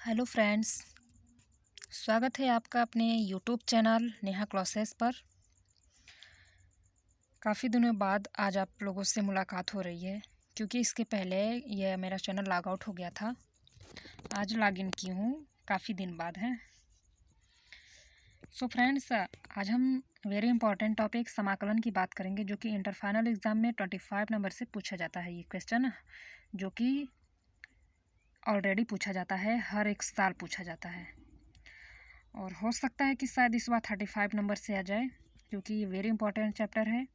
Hello friends. स्वागत है आपका अपने यूट्यूब चैनल नेहा क्लासेस पर। काफ़ी दिनों बाद आज आप लोगों से मुलाकात हो रही है, क्योंकि इसके पहले यह मेरा चैनल लॉग आउट हो गया था। आज लॉग इन की हूँ, काफ़ी दिन बाद है। सो फ्रेंड्स, आज हम वेरी इंपॉर्टेंट टॉपिक समाकलन की बात करेंगे, जो कि इंटर फाइनल एग्ज़ाम में 25 नंबर से पूछा जाता है। ये क्वेश्चन जो कि ऑलरेडी पूछा जाता है, हर एक साल पूछा जाता है, और हो सकता है कि शायद इस बार 35 नंबर से आ जाए, क्योंकि ये वेरी इंपॉर्टेंट चैप्टर है।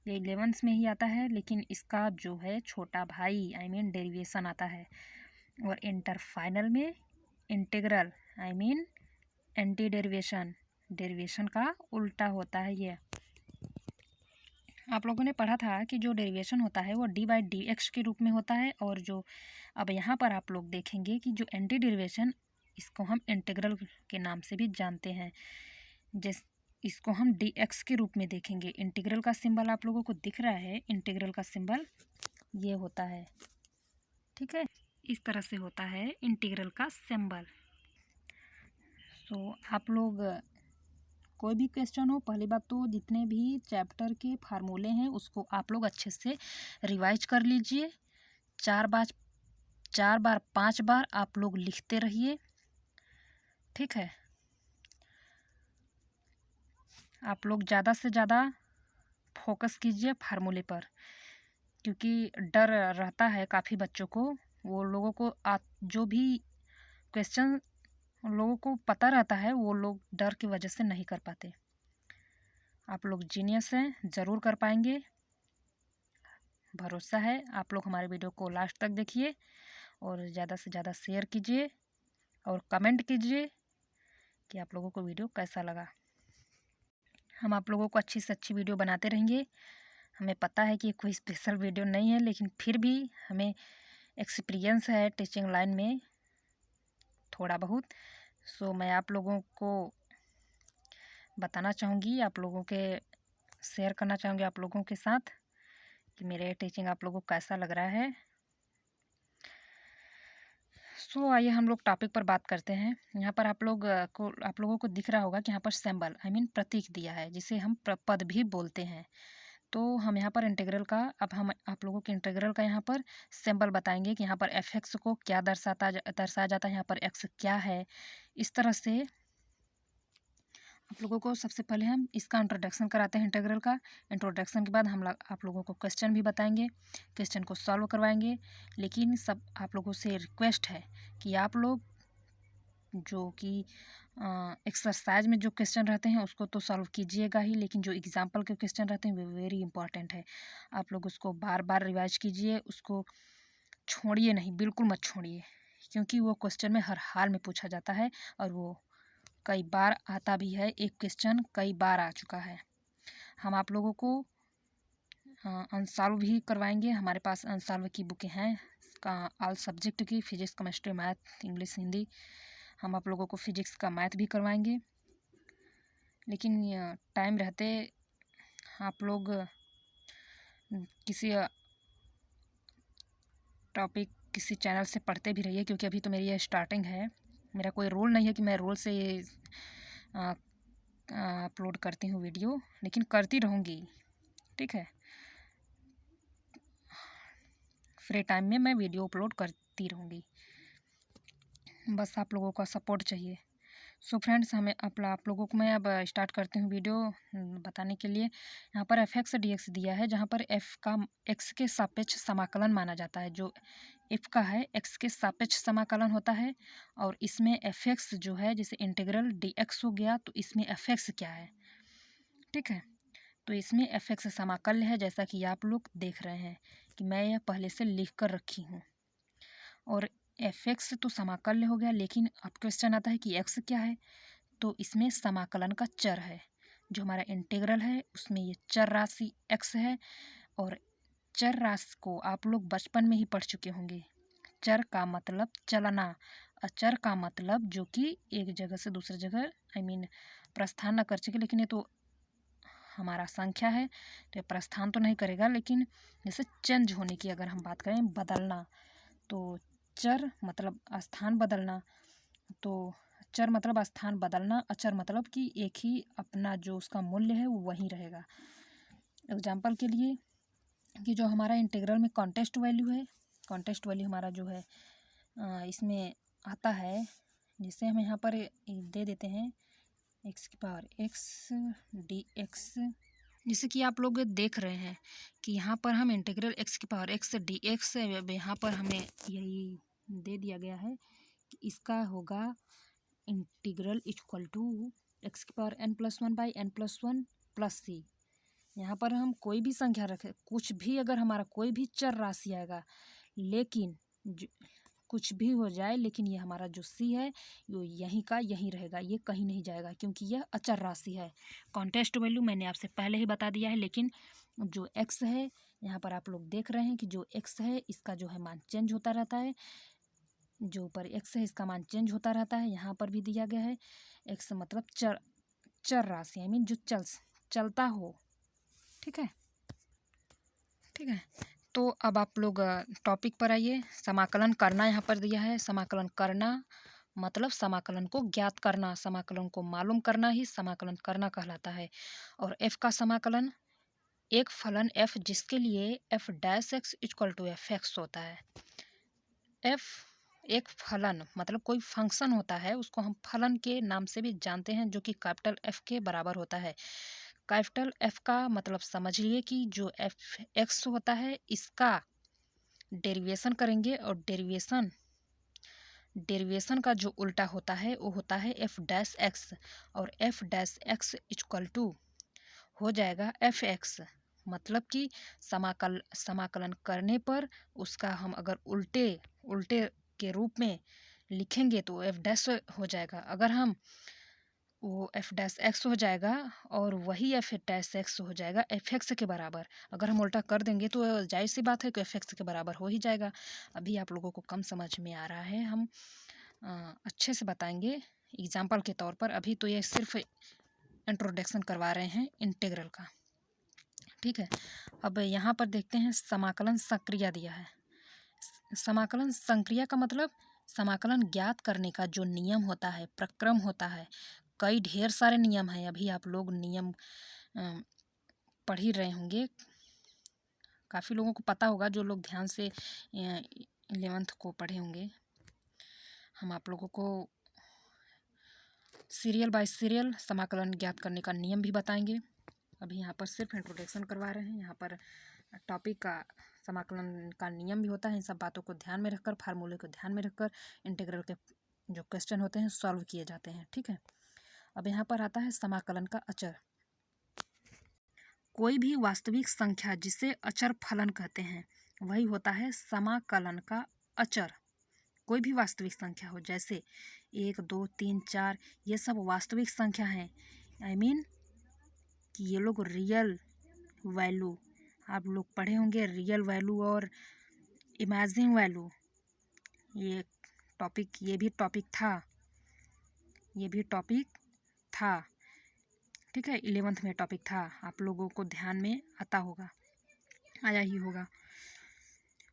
ये 11th में ही आता है, लेकिन इसका जो है छोटा भाई डेरिवेशन आता है। और इंटर फाइनल में इंटीग्रल एंटी डेरिवेशन का उल्टा होता है। ये आप लोगों ने पढ़ा था कि जो डेरिवेशन होता है वो dy/dx के रूप में होता है, और जो अब यहाँ पर आप लोग देखेंगे कि जो एंटी डेरिवेशन, इसको हम इंटीग्रल के नाम से भी जानते हैं। इसको हम dx के रूप में देखेंगे। इंटीग्रल का सिंबल आप लोगों को दिख रहा है, इंटीग्रल का सिंबल ये होता है, ठीक है, इस तरह से होता है इंटीग्रल का सिंबल। सो आप लोग कोई भी क्वेश्चन हो, पहली बात तो जितने भी चैप्टर के फार्मूले हैं उसको आप लोग अच्छे से रिवाइज कर लीजिए। 4 बार 5 बार आप लोग लिखते रहिए, ठीक है। आप लोग ज़्यादा से ज़्यादा फोकस कीजिए फार्मूले पर, क्योंकि डर रहता है काफ़ी बच्चों को। वो लोगों को जो भी क्वेश्चन उन लोगों को पता रहता है, वो लोग डर की वजह से नहीं कर पाते। आप लोग जीनियस हैं, ज़रूर कर पाएंगे, भरोसा है। आप लोग हमारे वीडियो को लास्ट तक देखिए, और ज़्यादा से ज़्यादा शेयर कीजिए और कमेंट कीजिए कि आप लोगों को वीडियो कैसा लगा। हम आप लोगों को अच्छी से अच्छी वीडियो बनाते रहेंगे। हमें पता है कि कोई स्पेशल वीडियो नहीं है, लेकिन फिर भी हमें एक्सपीरियंस है टीचिंग लाइन में थोड़ा बहुत। सो मैं आप लोगों को बताना चाहूँगी, आप लोगों के शेयर करना चाहूँगी आप लोगों के साथ कि मेरे टीचिंग आप लोगों को कैसा लग रहा है। सो आइए हम लोग टॉपिक पर बात करते हैं। यहाँ पर आप लोगों को दिख रहा होगा कि यहाँ पर सिंबल प्रतीक दिया है, जिसे हम पद भी बोलते हैं। तो हम यहाँ पर इंटीग्रल का, अब हम आप लोगों के इंटीग्रल का यहाँ पर सिंबल बताएंगे कि यहाँ पर fx को क्या दर्शाया जाता है, यहाँ पर x क्या है। इस तरह से आप लोगों को सबसे पहले हम इसका इंट्रोडक्शन कराते हैं इंटीग्रल का। इंट्रोडक्शन के बाद हम आप लोगों को क्वेश्चन भी बताएंगे, क्वेश्चन को सॉल्व करवाएंगे। लेकिन सब आप लोगों से रिक्वेस्ट है कि आप लोग जो कि एक्सरसाइज में जो क्वेश्चन रहते हैं उसको तो सॉल्व कीजिएगा ही, लेकिन जो एग्जाम्पल के क्वेश्चन रहते हैं वो वेरी इंपॉर्टेंट है। आप लोग उसको बार बार रिवाइज कीजिए, उसको छोड़िए नहीं, बिल्कुल मत छोड़िए, क्योंकि वो क्वेश्चन में हर हाल में पूछा जाता है, और वो कई बार आता भी है। एक क्वेश्चन कई बार आ चुका है। हम आप लोगों को अनसॉल्व भी करवाएंगे। हमारे पास अनसॉल्व की बुकें हैं ऑल सब्जेक्ट की, physics, chemistry, math, English, Hindi. हम आप लोगों को फिजिक्स का मैथ भी करवाएंगे। लेकिन टाइम रहते आप लोग किसी टॉपिक किसी चैनल से पढ़ते भी रहिए, क्योंकि अभी तो मेरी ये स्टार्टिंग है। मेरा कोई रोल नहीं है कि मैं रोल से ये अपलोड करती हूँ वीडियो, लेकिन करती रहूँगी, ठीक है। फ्री टाइम में मैं वीडियो अपलोड करती रहूँगी, बस आप लोगों का सपोर्ट चाहिए। सो फ्रेंड्स, आप लोगों को मैं अब स्टार्ट करती हूँ वीडियो बताने के लिए। यहाँ पर fx dx दिया है, जहाँ पर f का x के सापेक्ष समाकलन माना जाता है। जो f का है x के सापेक्ष समाकलन होता है, और इसमें fx जो है, जैसे इंटीग्रल dx हो गया, तो इसमें fx क्या है, ठीक है। तो इसमें fx समाकल्य है, जैसा कि आप लोग देख रहे हैं कि मैं यह पहले से लिख कर रखी हूँ। और fx तो समाकल्य हो गया, लेकिन अब क्वेश्चन आता है कि x क्या है। तो इसमें समाकलन का चर है, जो हमारा इंटीग्रल है उसमें ये चर राशि x है। और चर राशि को आप लोग बचपन में ही पढ़ चुके होंगे। चर का मतलब चलना, अचर का मतलब जो कि एक जगह से दूसरी जगह प्रस्थान न कर सके। लेकिन ये तो हमारा संख्या है, तो ये प्रस्थान तो नहीं करेगा, लेकिन जैसे चेंज होने की अगर हम बात करें, बदलना, तो चर मतलब स्थान बदलना, तो चर मतलब स्थान बदलना, अचर मतलब कि एक ही अपना जो उसका मूल्य है वो वही रहेगा। एग्जाम्पल के लिए कि जो हमारा इंटीग्रल में कॉन्टेस्ट वैल्यू है, कॉन्टेस्ट वैल्यू हमारा जो है इसमें आता है, जिसे हम यहाँ पर दे देते हैं एक्स की पावर एक्स डी एक्स। जैसे कि आप लोग देख रहे हैं कि यहाँ पर हम इंटीग्रल एक्स की पावर एक्स डी एक्स, यहाँ पर हमें यही दे दिया गया है कि इसका होगा इंटीग्रल इक्वल टू एक्स की पावर n+1/n+1 + c। यहाँ पर हम कोई भी संख्या रखें, कुछ भी अगर हमारा कोई भी चर राशि आएगा, लेकिन कुछ भी हो जाए, लेकिन ये हमारा जो c है वो यहीं का यहीं रहेगा, ये कहीं नहीं जाएगा क्योंकि यह अचर राशि है। कॉन्टेस्ट वैल्यू मैंने आपसे पहले ही बता दिया है, लेकिन जो x है यहाँ पर आप लोग देख रहे हैं कि जो x है इसका जो है मान चेंज होता रहता है, जो ऊपर x है इसका मान चेंज होता रहता है। यहाँ पर भी दिया गया है x मतलब चर राशि, आई मीन जो चलता हो। ठीक है, ठीक है। तो अब आप लोग टॉपिक पर आइए। समाकलन करना यहाँ पर दिया है। समाकलन करना मतलब समाकलन को ज्ञात करना, समाकलन को मालूम करना ही समाकलन करना कहलाता है। और f का समाकलन एक फलन f जिसके लिए f' इक्वल टू f(x) होता है। f एक फलन मतलब कोई फंक्शन होता है, उसको हम फलन के नाम से भी जानते हैं, जो कि कैपिटल F के बराबर होता है। कैपिटल F का मतलब समझिए कि जो f(x) होता है इसका डेरिवेशन करेंगे, और डेरिवेशन का जो उल्टा होता है वो होता है f'(x), और f'(x) इक्वल टू हो जाएगा f(x). मतलब कि समाकलन करने पर उसका हम अगर उल्टे के रूप में लिखेंगे तो f' हो जाएगा। अगर हम वो f'(x) हो जाएगा और वही f'(x) हो जाएगा f(x) के बराबर। अगर हम उल्टा कर देंगे तो जाहिर सी बात है कि f(x) के बराबर हो ही जाएगा। अभी आप लोगों को कम समझ में आ रहा है, हम अच्छे से बताएंगे एग्जाम्पल के तौर पर। अभी तो ये सिर्फ इंट्रोडक्शन करवा रहे हैं इंटीग्रल का। ठीक है, अब यहाँ पर देखते हैं समाकलन संक्रिया दिया है। समाकलन संक्रिया का मतलब समाकलन ज्ञात करने का जो नियम होता है, प्रक्रम होता है। कई ढेर सारे नियम हैं, अभी आप लोग नियम पढ़ ही रहे होंगे। काफ़ी लोगों को पता होगा, जो लोग ध्यान से 11th को पढ़े होंगे। हम आप लोगों को सीरियल बाय सीरियल समाकलन ज्ञात करने का नियम भी बताएंगे। अभी यहाँ पर सिर्फ इंट्रोडक्शन करवा रहे हैं। यहाँ पर टॉपिक का समाकलन का नियम भी होता है। इन सब बातों को ध्यान में रखकर, फार्मूले को ध्यान में रखकर इंटीग्रल के जो क्वेश्चन होते हैं सॉल्व किए जाते हैं। ठीक है, अब यहाँ पर आता है समाकलन का अचर। कोई भी वास्तविक संख्या जिसे अचर फलन कहते हैं वही होता है समाकलन का अचर। कोई भी वास्तविक संख्या हो, जैसे 1 2 3 4, ये सब वास्तविक संख्या हैं। आई मीन कि ये लोग रियल वैल्यू, आप लोग पढ़े होंगे रियल वैल्यू और इमेजिन वैल्यू। ये भी टॉपिक था। ठीक है, 11th में टॉपिक था, आप लोगों को ध्यान में आया ही होगा।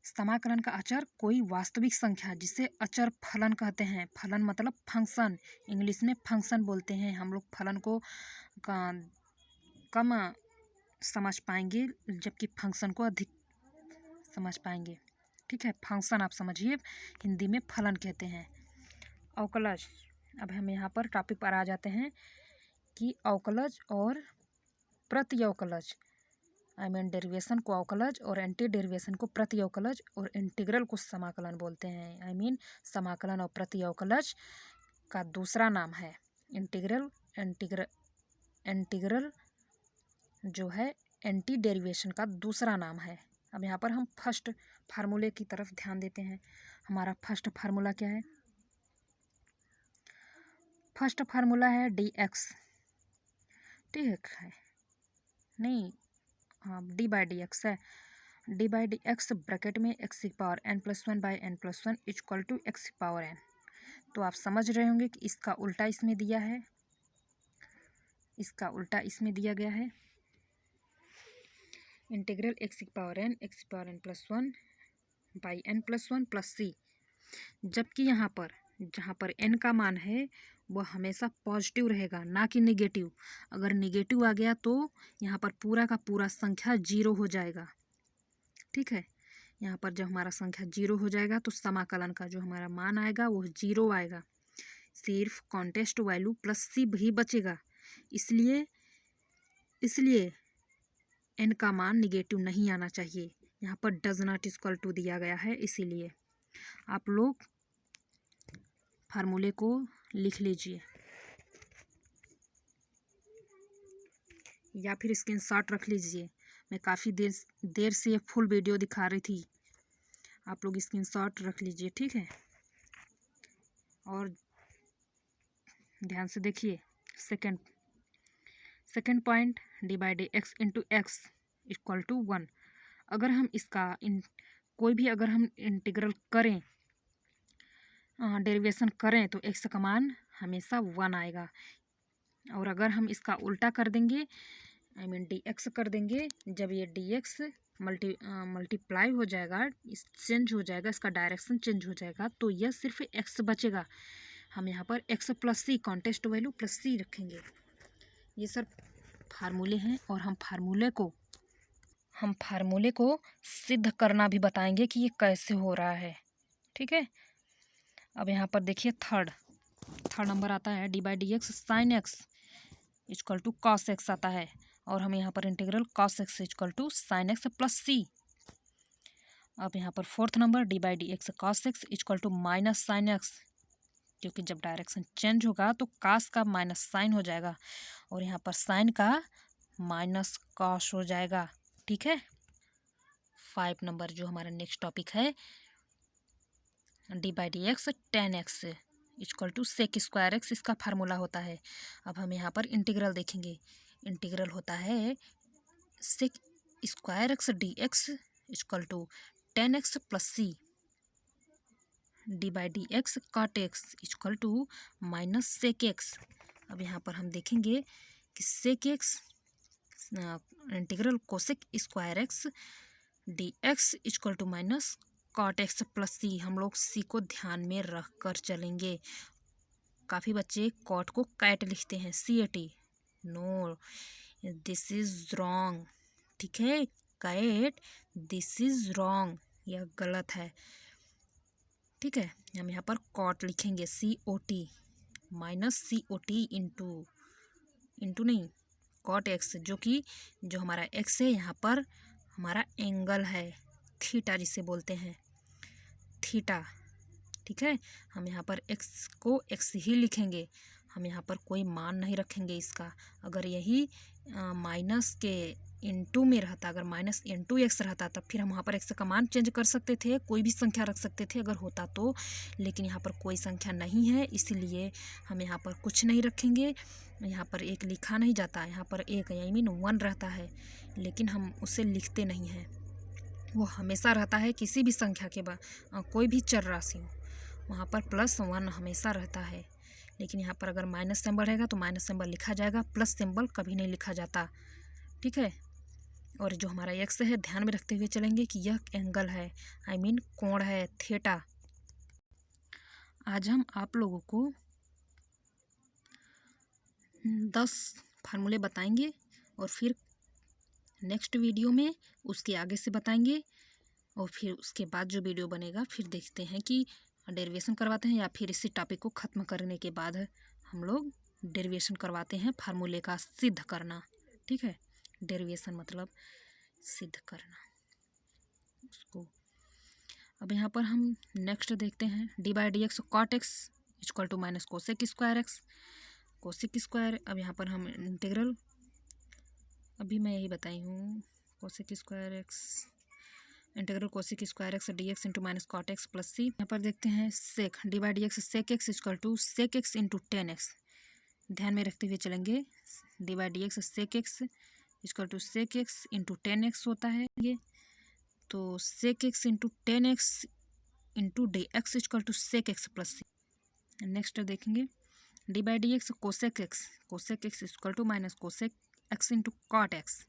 समाकलन का अचर कोई वास्तविक संख्या जिसे अचर फलन कहते हैं। फलन मतलब फंक्शन, इंग्लिश में फंक्शन बोलते हैं। हम लोग फलन को कम समझ पाएंगे, जबकि फंक्शन को अधिक समझ पाएंगे। ठीक है, फंक्शन आप समझिए, हिंदी में फलन कहते हैं। अवकलज, अब हम यहाँ पर टॉपिक पर आ जाते हैं कि अवकलज और प्रत्यवकलज, आई मीन डेरिवेशन को अवकलज और एंटी डेरिवेशन को प्रत्यवकलज, और इंटीग्रल को समाकलन बोलते हैं। आई मीन समाकलन और प्रत्यवकलज का दूसरा नाम है इंटीग्रल जो है एंटी डेरिवेशन का दूसरा नाम है। अब यहाँ पर हम फर्स्ट फार्मूले की तरफ ध्यान देते हैं। हमारा फर्स्ट फार्मूला क्या है? फर्स्ट फार्मूला है dx। ठीक है, नहीं, हाँ, d/dx है। d/dx ब्रैकेट में x⁴n+1/n+1 इक्वल टू x⁴n। तो आप समझ रहे होंगे कि इसका उल्टा इसमें दिया है, इसका उल्टा इसमें दिया गया है। Integral x⁴n+1/n+1 + c। जबकि यहाँ पर जहाँ पर n का मान है वो हमेशा पॉजिटिव रहेगा, ना कि निगेटिव। अगर निगेटिव आ गया तो यहाँ पर पूरा का पूरा संख्या 0 हो जाएगा। ठीक है, यहाँ पर जब हमारा संख्या 0 हो जाएगा तो समाकलन का जो हमारा मान आएगा वो 0 आएगा। सिर्फ कॉन्टेस्ट वैल्यू प्लस सी भी बचेगा। इसलिए n का मान निगेटिव नहीं आना चाहिए। यहाँ पर डज नॉट इक्वल टू दिया गया है, इसीलिए आप लोग फार्मूले को लिख लीजिए या फिर स्क्रीनशॉट रख लीजिए। मैं काफ़ी देर से फुल वीडियो दिखा रही थी, आप लोग स्क्रीनशॉट रख लीजिए। ठीक है, और ध्यान से देखिए। Second point, d by d x into x equal to 1। अगर हम इसका कोई भी अगर हम इंटीग्रल करें, डेरिवेशन करें, तो एक्स का मान हमेशा 1 आएगा। और अगर हम इसका उल्टा कर देंगे, आई मीन डी एक्स कर देंगे, जब ये डी एक्स मल्टीप्लाई हो जाएगा, चेंज हो जाएगा, इसका डायरेक्शन चेंज हो जाएगा, तो यह सिर्फ एक्स बचेगा। हम यहाँ पर एक्स प्लस सी, कॉन्टेस्ट वैल्यू प्लस सी रखेंगे। ये सर फार्मूले हैं, और हम फार्मूले को सिद्ध करना भी बताएंगे कि ये कैसे हो रहा है। ठीक है, अब यहाँ पर देखिए थर्ड नंबर आता है d by d x sine x equal to cos x आता है, और हम यहाँ पर integral cos x equal to sine x plus c. अब यहाँ पर fourth number d by d x cos x equal to minus sine x, क्योंकि जब डायरेक्शन चेंज होगा तो कास का माइनस साइन हो जाएगा, और यहाँ पर साइन का माइनस कॉस हो जाएगा। ठीक है, 5 नंबर जो हमारा नेक्स्ट टॉपिक है, d by d x tan x equal to sec square x, इसका फार्मूला होता है। अब हम यहाँ पर इंटीग्रल देखेंगे। इंटीग्रल होता है sec square x d x equal to 10x plus c d by d x cot x equal to minus sec x. अब यहाँ पर हम देखेंगे कि sec x integral cosec square x d x equal to minus cot x plus c. हम लोग सी को ध्यान में रख कर चलेंगे। काफ़ी बच्चे कॉट को कैट लिखते हैं, CAT। No, this is wrong. ठीक है, कैट दिस इज रॉन्ग, यह गलत है। ठीक है, हम यहाँ पर कॉट लिखेंगे COT माइनस COT इंटू नहीं कॉट एक्स, जो हमारा एक्स है यहाँ पर हमारा एंगल है, थीटा जिसे बोलते हैं, थीटा। ठीक है, हम यहाँ पर एक्स को एक्स ही लिखेंगे, हम यहाँ पर कोई मान नहीं रखेंगे इसका। अगर यही माइनस के इंटू में रहता, अगर माइनस इंटू एक्स रहता, तब फिर हम वहाँ पर एक्स का मान चेंज कर सकते थे, कोई भी संख्या रख सकते थे अगर होता तो। लेकिन यहाँ पर कोई संख्या नहीं है, इसलिए हम यहाँ पर कुछ नहीं रखेंगे। यहाँ पर एक लिखा नहीं जाता, यहाँ पर एक आई मीन 1 रहता है, लेकिन हम उसे लिखते नहीं हैं। वो हमेशा रहता है किसी भी संख्या के बाद, कोई भी चर राशि हो, वहाँ पर +1 हमेशा रहता है। लेकिन यहाँ पर अगर माइनस सिंबल रहेगा तो माइनस सिंबल लिखा जाएगा, प्लस सिंबल कभी नहीं लिखा जाता। ठीक है, और जो हमारा एक्स है ध्यान में रखते हुए चलेंगे कि यह एंगल है, आई मीन कोण है, थीटा। आज हम आप लोगों को 10 फार्मूले बताएंगे, और फिर नेक्स्ट वीडियो में उसके आगे से बताएंगे, और फिर उसके बाद जो वीडियो बनेगा फिर देखते हैं कि डेरिवेशन करवाते हैं या फिर इसी टॉपिक को ख़त्म करने के बाद हम लोग डेरिवेशन करवाते हैं, फार्मूले का सिद्ध करना। ठीक है, डेरिवेशन मतलब सिद्ध करना उसको। अब यहाँ पर हम नेक्स्ट देखते हैं d by d x cot x equal to minus cosec square x, cosec square. अब यहाँ पर हम इंटीग्रल, अभी मैं यही बताई हूँ, cosec square x integral cosec square x d x into minus cot x plus c. यहाँ पर देखते हैं sec d by d x sec x equal to sec x into 10x। ध्यान में रखते हुए चलेंगे, d by d x sec x equal to sec x into 10x होता है ये, तो sec x into 10x into d x equal to sec x plus C. Next देखेंगे d by d x cosec x equal to minus cosec x into cot x.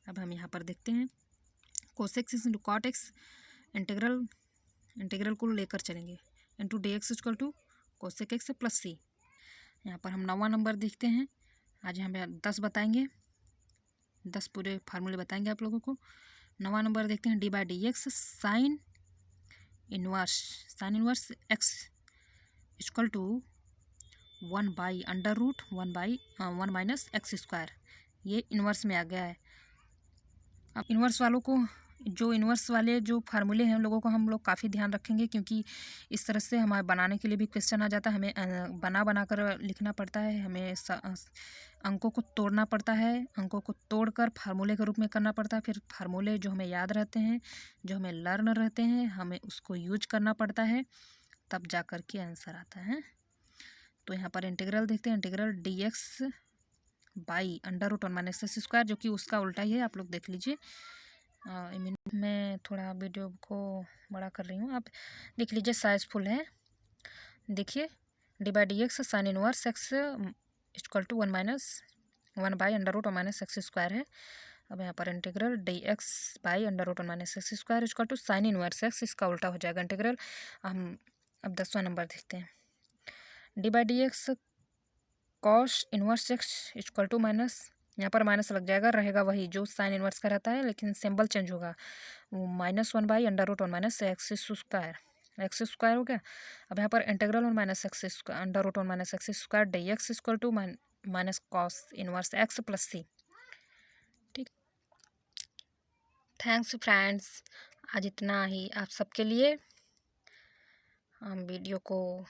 अब हम यहाँ पर देखते हैं cosec x into cot x, integral को लेकर चलेंगे, into d x equal to cosec x plus c. यहाँ पर हम 9वां नंबर देखते हैं। आज हमें 10 बताएंगे, 10 पूरे फार्मूले बताएंगे आप लोगों को। 9वां नंबर देखते हैं, d by d x sine inverse x equal to 1 minus x square. ये इन्वर्स में आ गया है। अब इन्वर्स वालों को, जो इन्वर्स वाले जो फार्मूले हैं उन लोगों को हम लोग काफ़ी ध्यान रखेंगे, क्योंकि इस तरह से हमारे बनाने के लिए भी क्वेश्चन आ जाता है। हमें बना कर लिखना पड़ता है, हमें अंकों को तोड़ना पड़ता है, अंकों को तोड़कर फार्मूले के रूप में करना पड़ता है। फिर फार्मूले जो हमें याद रहते हैं, जो हमें लर्न रहते हैं, हमें उसको यूज करना पड़ता है, तब जा कर के आंसर आता है। तो यहाँ पर इंटीग्रल देखते हैं, integral d x by under root 1 minus x square, जो कि उसका उल्टा ही है, आप लोग देख लीजिए। मैं थोड़ा वीडियो को बड़ा कर रही हूँ, आप देख लीजिए, साइज फुल है। देखिए, d by d x sine inverse x equal to 1 by under root 1 minus x square है। अब यहाँ पर integral d x by under root 1 minus x square equal to sine inverse x, इसका उल्टा हो जाएगा इंटीग्रल। हम अब 10वां नंबर देखते हैं, d by d x cos inverse x equal to minus, यहाँ पर माइनस लग जाएगा, रहेगा वही जो साइन इनवर्स का रहता है, लेकिन सिंबल चेंज होगा। वो -1 by under root 1 minus x square हो गया। अब यहाँ पर integral 1 minus x under root 1 minus x square d x equal to minus cos inverse x plus c. ठीक, थैंक्स फ्रेंड्स, आज इतना ही आप सबके लिए। वीडियो को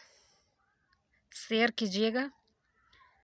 शेयर कीजिएगा।